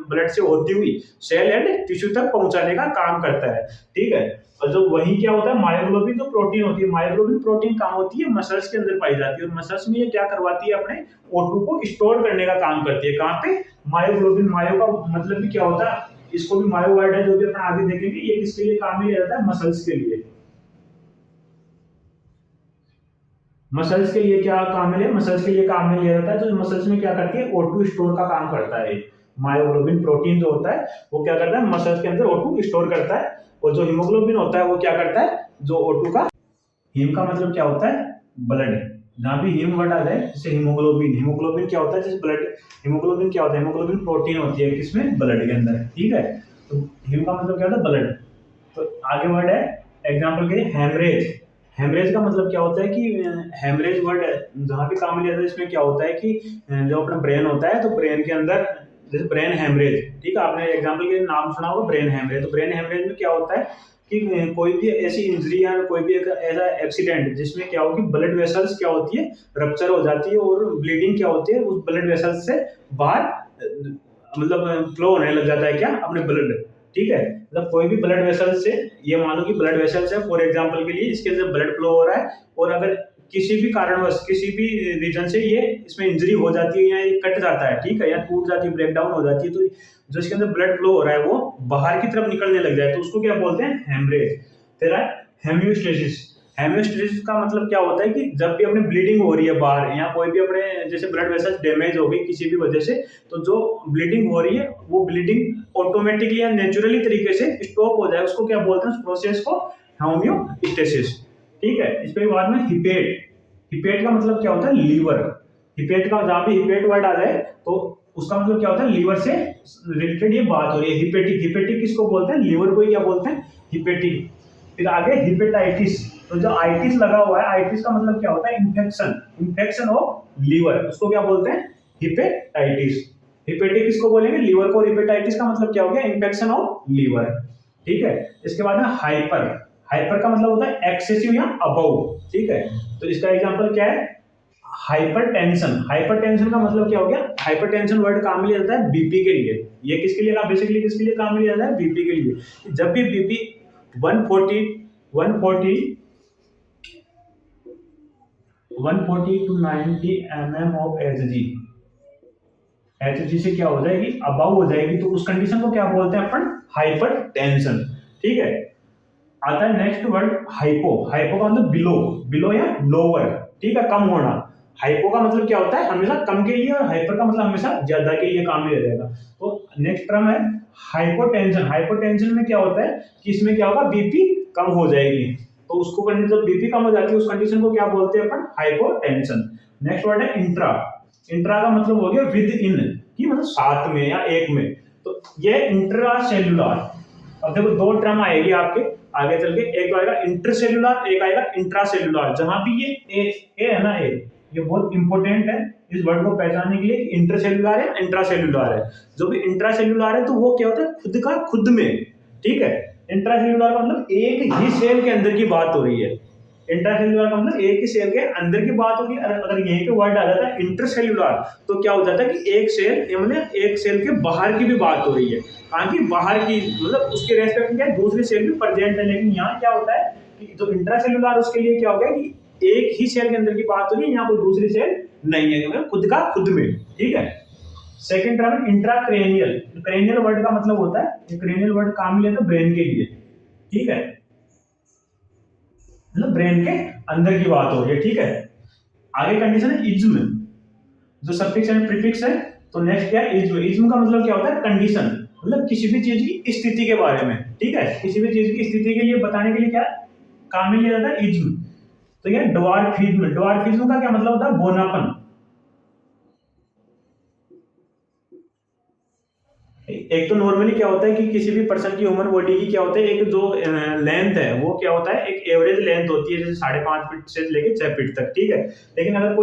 ब्लड से होती हुई सेल एंड टिश्यू तक पहुंचाने का काम करता है। ठीक है। और जो वही क्या होता है, मायोग्लोबिन जो प्रोटीन होती है, मायोग्लोबिन प्रोटीन कहाँ होती है? मसल्स के अंदर पाई जाती है। और मसल्स में ये क्या करवाती है, अपने O2 को स्टोर करने का काम करती है। कहाँ पे? मायोग्लोबिन। मायो का मतलब भी क्या होता है, इसको भी मायो वर्ड है जो भी अपन आगे देखेंगे, ये किसके लिए काम में लिया जाता है? मसल्स के लिए। मसल्स के लिए क्या काम में लिया? मसल्स के लिए काम में लिया जाता है। तो मसल्स में क्या करती है? O2 स्टोर का काम करता है। मायोग्लोबिन प्रोटीन जो होता है वो क्या करता है? मसल्स के अंदर O2 स्टोर करता है। और जो हीमोग्लोबिन होता है वो क्या करता है? जो O2 का, हीम का मतलब क्या होता है? ब्लड। जहां भी हीम वर्ड आ जाए, जैसे हीमोग्लोबिन, हीमोग्लोबिन क्या होता है? जैसे ब्लड। हीमोग्लोबिन क्या होता है? हीमोग्लोबिन प्रोटीन होती है किसमें? ब्लड के अंदर। ठीक है। तो हीम का मतलब क्या होता है? ब्लड। तो आगे वर्ड है एग्जाम्पल के लिए हेमरेज। हेमरेज का मतलब क्या होता है कि हेमरेज वर्ड जहाँ पे काम लिया जाता है, इसमें क्या होता है कि जो अपना ब्रेन होता है, तो ब्रेन के अंदर जैसे ब्रेन हेमरेज, ठीक है, आपने एग्जाम्पल के नाम सुना होगा ब्रेन हेमरेज। तो ब्रेन हेमरेज में क्या होता है कि कोई भी ऐसी इंजरी या कोई भी एक ऐसा एक्सीडेंट जिसमें क्या होगी, ब्लड वेसल्स क्या होती है, रप्चर हो जाती है और ब्लीडिंग क्या होती है, उस ब्लड वेसल्स से बाहर मतलब फ्लो होने लग जाता है क्या, अपने ब्लड। ठीक है। मतलब कोई भी ब्लड वेसल से, ये मानो कि ब्लड वेसल्स है फॉर एग्जांपल के लिए, इसके अंदर ब्लड फ्लो हो रहा है, और अगर किसी भी कारणवश किसी भी रीजन से ये इसमें इंजरी हो जाती है या ये कट जाता है, ठीक है, या टूट जाती है, ब्रेक डाउन हो जाती है, तो जो इसके अंदर ब्लड फ्लो हो रहा है वो बाहर की तरफ निकलने लग जाए, तो उसको क्या बोलते हैं? हेमरेज। फिर है हेमियोस्टेसिस। हेमियोस्टेसिस का मतलब क्या होता है कि जब भी अपनी ब्लीडिंग हो रही है बाहर, या कोई भी अपने जैसे ब्लड वेसल्स डैमेज हो गई किसी भी वजह से, तो जो ब्लीडिंग हो रही है वो ब्लीडिंग ऑटोमेटिकली या नेचुरली तरीके से स्टॉप हो जाए, उसको क्या बोलते हैं? उस प्रोसेस को होम्योस्टेसिस। ठीक है। इसके बाद में हिपेट। हिपेट का मतलब क्या होता है? लीवर। हिपेट का जहां भी हिपेट वर्ड आ जाए तो उसका मतलब क्या होता है? लीवर से रिलेटेड ये बात हो रही है। हिपेटिक। हिपेटिक किसको बोलते हैं? लीवर को ही क्या बोलते हैं? हिपेटिक। फिर आगे हिपेटाइटिस। तो जो आइटिस लगा हुआ है, आइटिस का मतलब क्या होता है? इन्फेक्शन। इन्फेक्शन ऑफ लीवर, उसको क्या बोलते हैं? हिपेटाइटिस। हिपेटिक किसको बोलेंगे? लीवर को। हिपेटाइटिस का मतलब क्या हो गया? Infection of liver. ठीक है। इसके बाद में हाइपर। हाइपर का मतलब होता है एक्सेसिव या अबव। ठीक है। तो इसका एग्जांपल क्या है? हाइपरटेंशन। हाइपरटेंशन का मतलब क्या हो गया? हाइपरटेंशन वर्ड काम में लिया जाता है बीपी के लिए। ये किसके लिए बेसिकली किसके लिए काम में लिया जाता है? बीपी के लिए। जब भी BP 140 to 90 mm of Hg से क्या हो जाएगी? अबव हो जाएगी, तो उस कंडीशन को क्या बोलते हैं अपन? हाइपरटेंशन। ठीक है। आता है नेक्स्ट वर्ड हाइपो। हाइपो का मतलब बिलो। बिलो या लोअर। ठीक है, कम होना। हाइपो का मतलब क्या होता है? हमेशा कम के लिए, और हाइपर का मतलब हमेशा ज्यादा के लिए काम में लिया जाएगा। तो नेक्स्ट टर्म है हाइपोटेंशन। हाइपोटेंशन में क्या होता है कि इसमें क्या होगा? बीपी कम हो जाएगी, तो उसको करने जब बीपी कम हो जाती है उस कंडीशन को क्या बोलते हैं अपन? हाइपोटेंशन। नेक्स्ट वर्ड है इंट्रा। इंट्रा का मतलब हो गया विद इन, कि मतलब साथ में या एक में। तो ये इंट्रा सेल्यूलर। अब देखो दो टर्म आएगी आपके आगे चल के, एक आएगा इंटरसेल्यूलर, एक आएगा इंट्रासेल्यूलर। जहां भी ये ए है ना, ये बहुत इंपॉर्टेंट है इस वर्ड को पहचानने के लिए, इंटरसेल्यूलर है इंट्रासेल्यूलर है। जो भी इंट्रासेल्यूलर है तो वो क्या होता है? खुद का खुद में। ठीक है। इंट्रासेल्यूलर का मतलब एक ही सेल के अंदर की बात हो रही है। इंट्रासेल्यूलर का मतलब एक ही सेल के अंदर की बात होगी। अगर यहीं पे वर्ड आ जाता है इंटरसेल्यूलर, तो क्या हो जाता है कि एक सेल मतलब एक सेल के बाहर की भी बात हो रही है। कहाँ की? बाहर की, मतलब उसके रेस्पेक्ट में क्या दूसरी सेल भी प्रेजेंट है। लेकिन यहाँ क्या होता है कि जो इंट्रासेल्यूलर उसके लिए क्या हो गया कि एक ही सेल के अंदर की बात हो रही है, यहाँ कोई दूसरी सेल नहीं है, मतलब खुद का खुद में, ठीक है। सेकंड टर्म है इंट्राक्रेनियल। क्रेनियल वर्ड का मतलब होता है, ये क्रेनियल वर्ड काम लिया तो ब्रेन के लिए, ठीक है, मतलब ब्रेन के अंदर की बात हो रही है, ठीक है। आगे कंडीशन है इज्म, जो सफिक्स एंड प्रीफिक्स है। तो नेक्स्ट क्या है इज्म। इज्म का मतलब क्या होता है कंडीशन, मतलब किसी भी चीज की स्थिति के बारे में, ठीक है, किसी भी चीज की स्थिति के लिए बताने के लिए क्या काम में लिया जाता है इज्म। तो ये ड्वार्फिज्म, ड्वार्फिज्म का क्या मतलब होता है बोनापन। एक तो नॉर्मली क्या होता है कि किसी भी पर्सन की ह्यूमन बॉडी की क्या होता है, एक जो लेंथ है वो क्या होता है, एक एवरेज लेंथ होती है, जैसे 5.5 फीट से लेके 6 फीट तक, ठीक है। लेकिन अगर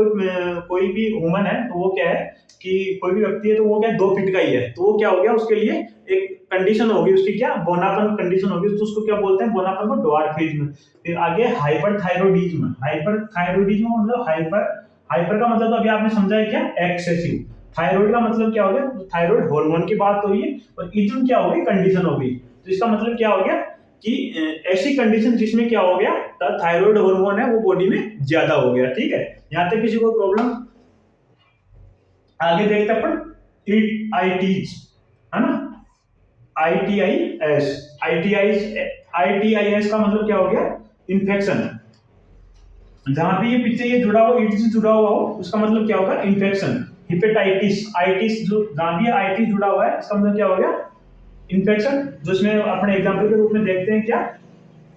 कोई भी ह्यूमन है तो वो क्या है कि कोई भी व्यक्ति है तो वो क्या है 2 फीट का ही है, तो वो क्या हो गया उसके लिए एक कंडीशन होगी उसकी, क्या बोनापन कंडीशन होगी, तो उसको क्या बोलते हैं बोनापन को ड्वार्फिज्म। फिर आगे हाइपरथायरॉयडिज्म। हाइपरथायरॉयडिज्म मतलब हाइपर का मतलब तो अभी आपने समझा है क्या एक्सेसिव। थायराइड का मतलब क्या हो गया, थायराइड हार्मोन की बात हो रही है, और इज्म क्या हो गई कंडीशन हो गई। तो इसका मतलब क्या हो गया कि ऐसी कंडीशन जिसमें क्या हो गया थायराइड हार्मोन है वो बॉडी में ज्यादा हो गया, ठीक है। यहां तक किसी को प्रॉब्लम। आगे देखते हैं अपन आईटीज, है ना, आईटीआईएस। आईटीआईएस का मतलब क्या हो गया इन्फेक्शन। जहां भी ये पीछे ये जुड़ा हुआ इट से जुड़ा हुआ हो उसका मतलब क्या होगा इन्फेक्शन। हिपेटाइटिस, आइटिस जो जहां भी आइटिस जुड़ा हुआ है इसका मतलब क्या हो गया इन्फेक्शन। जो इसमें अपने एग्जांपल के रूप में देखते हैं क्या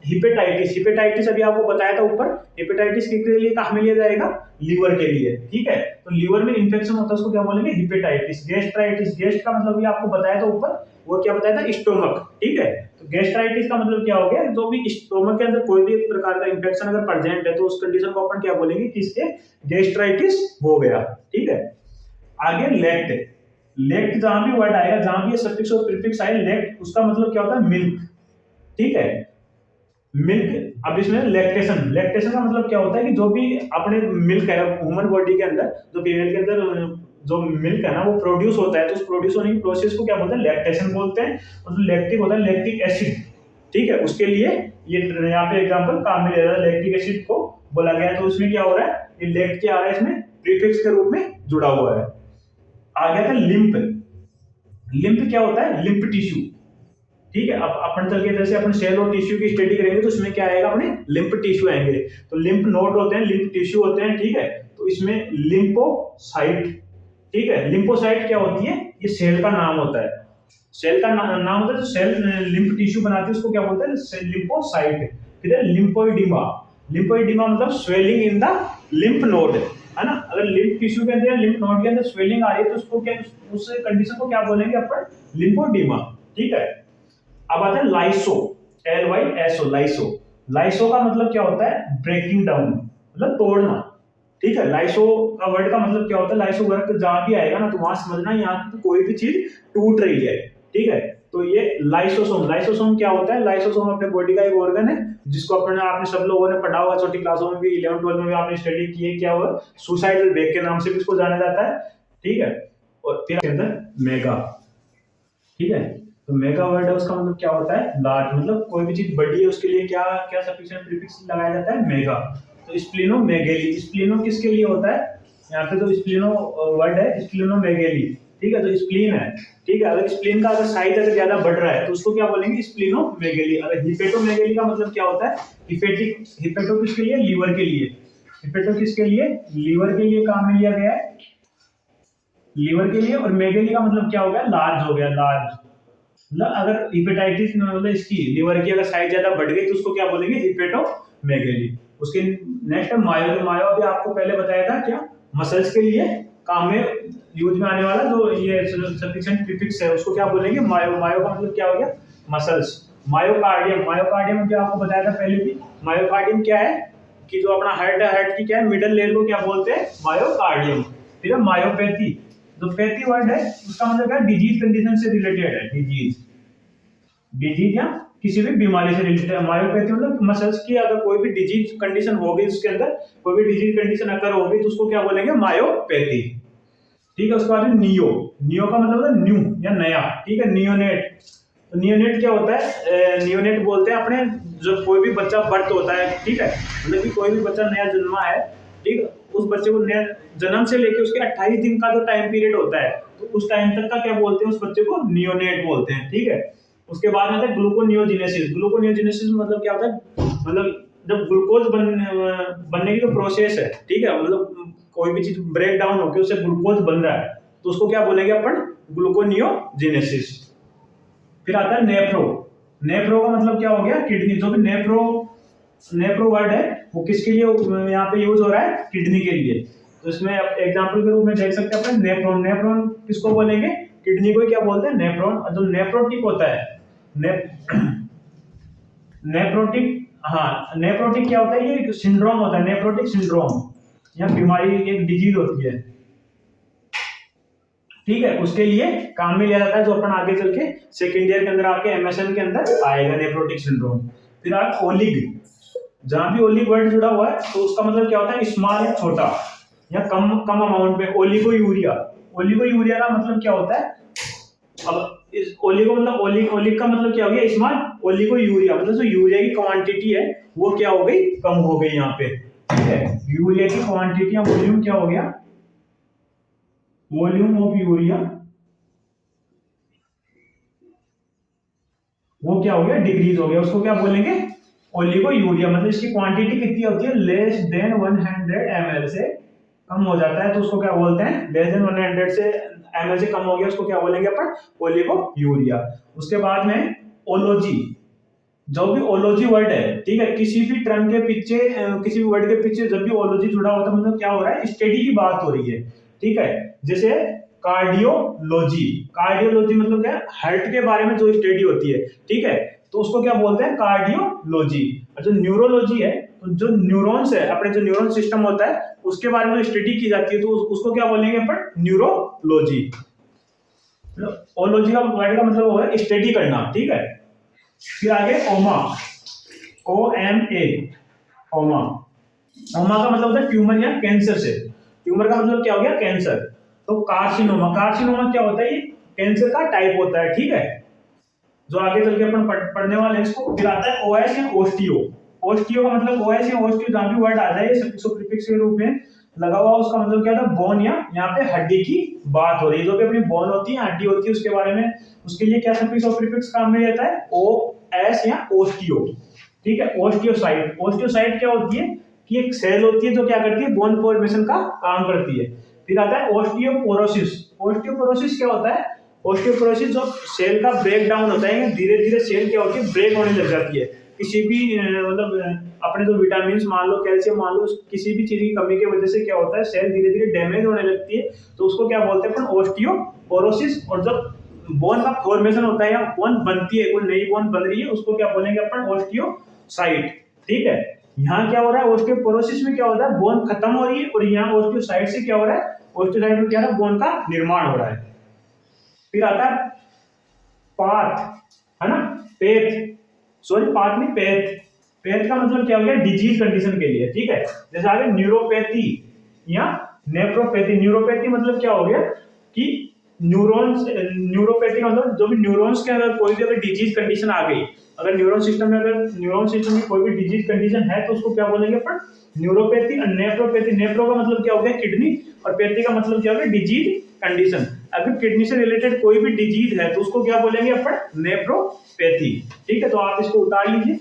हिपेटाइटिस। हिपेटाइटिस अभी आपको बताया था ऊपर, हिपेटाइटिस के लिए कहां में लिया जाएगा लीवर के लिए, ठीक है। तो लीवर में इन्फेक्शन होता है उसको क्या बोलेंगे हिपेटाइटिस। गैस्ट्राइटिस, गेस्ट का मतलब भी आपको बताया था ऊपर, वो क्या बताया था स्टोमक, ठीक है। तो गैस्ट्राइटिस का मतलब क्या हो गया जो भी स्टोमक के अंदर कोई भी एक प्रकार का इंफेक्शन अगर प्रेजेंट है तो उस कंडीशन को अपन क्या बोलेंगे कि इसके गैस्ट्राइटिस हो गया, ठीक है। आगे लेक्ट। लेक्ट जहां भी वर्ड आएगा, जहां भी ये सफिक्स और प्रीफिक्स आए लेक्ट, उसका मतलब क्या होता है मिल्क, ठीक है, मिल्क। अब इसमें लैक्टेशन, लैक्टेशन का मतलब क्या होता है कि जो भी अपने मिल्क है ह्यूमन बॉडी के अंदर, जो फीमेल के अंदर जो मिल्क है ना वो प्रोड्यूस होता है, तो उस प्रोड्यूस होने की प्रोसेस को क्या बोलते हैं लैक्टेशन बोलते हैं। और जो लैक्टिक होता है लैक्टिक एसिड, ठीक है, उसके लिए ये यहाँ पे एग्जांपल काम में ले रहा है, लैक्टिक एसिड को बोला गया है। तो उसमें क्या हो रहा है ये लेक्ट क्या आ रहा है इसमें प्रीफिक्स के रूप में जुड़ा हुआ है। आ गया था लिम्प। लिम्प क्या होता है लिम्प टिश्यू, ठीक है। अब अपन चल के जैसे अपन सेल और टिश्यू की स्टडी करेंगे तो इसमें क्या आएगा अपने लिम्फ टिश्यू आएंगे। तो लिम्फ नोड होते हैं, लिम्फ टिश्यू होते हैं, ठीक है। तो इसमें लिम्फोसाइट, ठीक है, लिम्फोसाइट क्या होती है ये सेल का नाम होता है। सेल का नाम होता है, जो सेल लिम्फ टिश्यू बनाती है उसको क्या बोलते हैं लिम्फोसाइट। फिर है लिम्फोइडिमा। लिम्फोइडिमा मतलब swelling in the lymph node, है ना। अगर लिम्फ टिश्यू के अंदर लिम्फ नोड के अंदर स्वेलिंग आ रही है तो उसको क्या उस कंडीशन को क्या बोलेंगे अपन लिम्फोइडिमा, ठीक है। अब आता है लाइसो, LYSO, लाइसो। लाइसो का मतलब क्या होता है ब्रेकिंग डाउन, मतलब तोड़ना, ठीक है। लाइसो का वर्ड का मतलब क्या होता है, लाइसो वर्ड जहां भी आएगा ना तो वहां समझना यहाँ तो कोई भी चीज टूट रही है, ठीक है। तो ये लाइसोसोम, लाइसोसोम क्या होता है, लाइसोसोम अपने बॉडी का एक ऑर्गन है जिसको अपने आपने सब लोगों ने पढ़ा होगा छोटी क्लासों में भी, 11th-12th में भी आपने स्टडी की है, क्या हुआ सुसाइडल बेग के नाम से भी इसको जाना जाता है, ठीक है। और फिर के अंदर मेगा, ठीक है। तो मेगा वर्ड है उसका मतलब क्या होता है लार्ज, मतलब कोई भी चीज बड़ी है उसके लिए क्या क्या सफिक्स प्रीफिक्स लगाया जाता है मेगा। तो स्प्लिनोमेगेली, स्प्लिनो किसके लिए होता है, यहाँ पे तो स्प्लिनो वर्ड है स्प्लिनोमेगेली, ठीक है। तो स्प्लीन है, ठीक है। अगर स्प्लीन का अगर साइज अगर ज्यादा बढ़ रहा है तो उसको क्या बोलेंगे स्प्लिनोमेगेली। अगर हिपेटोमेगेली का मतलब क्या होता है हिपेटिक, हिपेटो किसके लिए लीवर के लिए, हिपेटो किसके लिए लीवर के लिए काम में लिया गया है, लीवर के लिए। और मेगेली का मतलब क्या हो गया लार्ज हो गया, लार्ज। मतलब अगर हिपेटाइटिस मतलब इसकी लीवर की अगर साइज ज्यादा बढ़ गई तो उसको क्या बोलेंगे हिपेटोमेगेली। उसके नेक्स्ट है मायो। तो मायो अभी आपको पहले बताया था क्या मसल्स के लिए काम में यूज में आने वाला जो ये सफिक्सेंट प्रीफिक्स है उसको क्या बोलेंगे मायो। मायो का मतलब क्या हो गया मसल्स। मायोकार्डियम, मायोकार्डियम भी आपको बताया था पहले भी। मायोकार्डियम क्या है कि जो अपना हार्ट है, हार्ट की क्या है मिडल लेयर को क्या बोलते हैं मायोकार्डियम। फिर है मायोपैथी। जो पैथी वर्ड है उसका मतलब क्या डिजीज कंडीशन से रिलेटेड है, डिजीज, डिजीज या किसी भी बीमारी से रिलेटेड है। मायोपैथी मतलब मसल्स की अगर कोई भी डिजीज कंडीशन हो गई उसके अंदर कोई भी डिजीज कंडीशन अगर हो गई तो उसको क्या बोलेंगे मायोपैथी, ठीक है। उसके बाद नियो, नियो का मतलब है न्यू या नया, ठीक है। नियोनेट, तो नियोनेट क्या होता है नियोनेट बोलते हैं अपने जो कोई भी बच्चा बर्थ होता है, ठीक है, मतलब कि कोई भी बच्चा नया जन्मा है, ठीक है, उस बच्चे को जन्म से लेके उसके 28 दिन का जो टाइम पीरियड होता है, तो उस टाइम तक का क्या बोलते हैं, उस बच्चे को नियोनेट बोलते हैं। ठीक है, उसके बाद आता है ग्लूकोनियोजेनेसिस। ग्लूकोनियोजेनेसिस मतलब क्या होता है, मतलब जब ग्लूकोज बनने की जो प्रोसेस है, ठीक है, मतलब कोई भी चीज ब्रेक डाउन होकर उससे ग्लूकोज बन रहा है, तो उसको क्या बोलेंगे अपन, ग्लूकोनियोजेनेसिस। फिर आता है नेफ्रो। नेफ्रो का मतलब क्या हो गया, किडनी। जो भी नेफ्रो वर्ड है वो किसके लिए यहाँ पे यूज हो रहा है, किडनी के लिए। तो इसमें एग्जांपल के रूप में देख सकते हैं अपन नेफ्रॉन। नेफ्रॉन किसको बोलेंगे, किडनी को क्या बोलते हैं, नेफ्रॉन। और जो नेफ्रोटिक होता है, नेफ्रोटिक, हाँ नेफ्रोटिक क्या होता है, ये सिंड्रोम होता है, नेफ्रोटिक सिंड्रोम या बीमारी, एक डिजीज होती है। ठीक है, उसके लिए काम में लिया जाता है, जो अपन आगे चल के सेकेंड ईयर के अंदर आपके एमएसएन के अंदर आएगा, नेफ्रोटिक सिंड्रोम। फिर आप ओलिग, जहां भी ओलिग वर्ड जुड़ा हुआ है तो उसका मतलब क्या होता है, स्मॉल या छोटा या कम कम अमाउंट में। ओलिगो यूरिया, ओलिगो यूरिया का मतलब क्या होता है, अब इस ओलिगो मतलब ओलिग का मतलब क्या हो गया, स्मॉल। ओलिगो यूरिया मतलब जो यूरिया की क्वांटिटी है वो क्या हो गई, कम हो गई यहाँ पे। ठीक है, यूरिया की क्वांटिटी या वॉल्यूम क्या हो गया, वॉल्यूम ऑफ यूरिया वो क्या हो गया, डिक्रीज हो गया। उसको क्या बोलेंगे, ओलिगो यूरिया। मतलब इसकी क्वांटिटी कितनी होती है, लेस देन 100 ml से कम हो जाता है तो उसको क्या बोलते हैं, लेस देन 100 से ml से कम हो गया उसको क्या बोलेंगे अपन, ओलिगो यूरिया। उसके बाद में ओलोजी, जो भी ओलोजी वर्ड है, ठीक है, किसी भी टर्म के पीछे किसी भी वर्ड के पीछे जब भी ओलोजी जुड़ा होता है मतलब क्या हो रहा है, स्टडी की बात हो रही है। ठीक है, जैसे कार्डियोलॉजी, कार्डियोलॉजी मतलब क्या है, हार्ट के बारे में जो स्टडी होती है। ठीक है, तो उसको क्या बोलते हैं, कार्डियोलॉजी। और जो न्यूरोलॉजी है, तो जो न्यूरॉन्स है, अपने जो न्यूरॉन सिस्टम होता है उसके बारे में स्टडी की जाती है, तो उसको क्या बोलेंगे अपन, न्यूरोलॉजी। ओलॉजी का वर्ड का मतलब होगा स्टडी करना। ठीक है, फिर आगे ओमा, OMA, ओमा। ओमा का मतलब होता है ट्यूमर या कैंसर से। ट्यूमर का मतलब क्या हो गया, कैंसर। तो कार्सिनोमा, कार्सिनोमा क्या होता है, ये कैंसर का टाइप होता है। ठीक है, जो आगे चल के अपन पढ़ने वाले हैं इसको। फिर आता है ओएस या ओस्टियो। ओस्टियो का मतलब ओएस या ओस्टियो, जहां भी वर्ड आ जाए सफिक्स प्रीफिक्स के रूप में लगा हुआ, उसका मतलब क्या था, बोन, या यहाँ पे हड्डी की बात हो रही है। जो भी अपनी बोन होती है, हड्डी होती है, उसके बारे में, उसके लिए क्या सफिक्स और प्रीफिक्स काम में रहता है, ओएस या ओस्टियो। ठीक है, ओस्टियोसाइट। ओस्टियोसाइट क्या होती है कि एक सेल होती है जो क्या करती है, बोन फॉर्मेशन का काम करती है। फिर आता है ओस्टियोपोरोसिस। ओस्टियोपोरोसिस क्या होता है, ओस्टियोपोरोसिस जो सेल का ब्रेक डाउन होता है, धीरे धीरे सेल क्या होती है, ब्रेक होने लग जाती है। किसी भी मतलब अपने जो विटामिन मान लो, कैल्शियम मान लो, किसी भी चीज की कमी की वजह से क्या होता है, सेल धीरे धीरे डैमेज होने लगती है, तो उसको क्या बोलते हैं अपन, ओस्टियोपोरोसिस। और जब बोन का फॉर्मेशन होता है या बोन बनती है, कोई नई बोन बन रही है, उसको क्या बोलेंगे अपन, ओस्टियोसाइट। ठीक है, यहाँ क्या हो रहा है, ओस्टियोपोरोसिस में क्या हो रहा है, बोन खत्म हो रही है, और यहाँ ओस्टियोसाइट से क्या हो रहा है, ओस्टियोसाइट में क्या है, बोन का निर्माण हो रहा है। फिर आता है पाथ, है ना, पेथ, सॉरी पाथ नहीं, पेथ। पेथ का मतलब क्या हो गया, डिजीज कंडीशन के लिए। ठीक है, जैसे आगे न्यूरोपैथी या नेफ्रोपैथी। न्यूरोपैथी मतलब क्या हो गया कि न्यूरॉन्स, न्यूरोपैथी का मतलब जो भी न्यूरॉन्स के अंदर कोई भी अगर डिजीज कंडीशन आ गई, अगर न्यूरॉन सिस्टम में, अगर न्यूरॉन सिस्टम में कोई भी डिजीज कंडीशन है तो उसको क्या बोलेंगे अपन, न्यूरोपैथी। और नेफ्रोपैथी, नेफ्रो का मतलब क्या हो गया, किडनी, और पैथी का मतलब क्या हो गया, डिजीज कंडीशन। अगर किडनी से रिलेटेड कोई भी डिजीज है तो उसको क्या बोलेंगे अपन, नेफ्रोपैथी। ठीक है, तो आप इसको उतार लीजिए।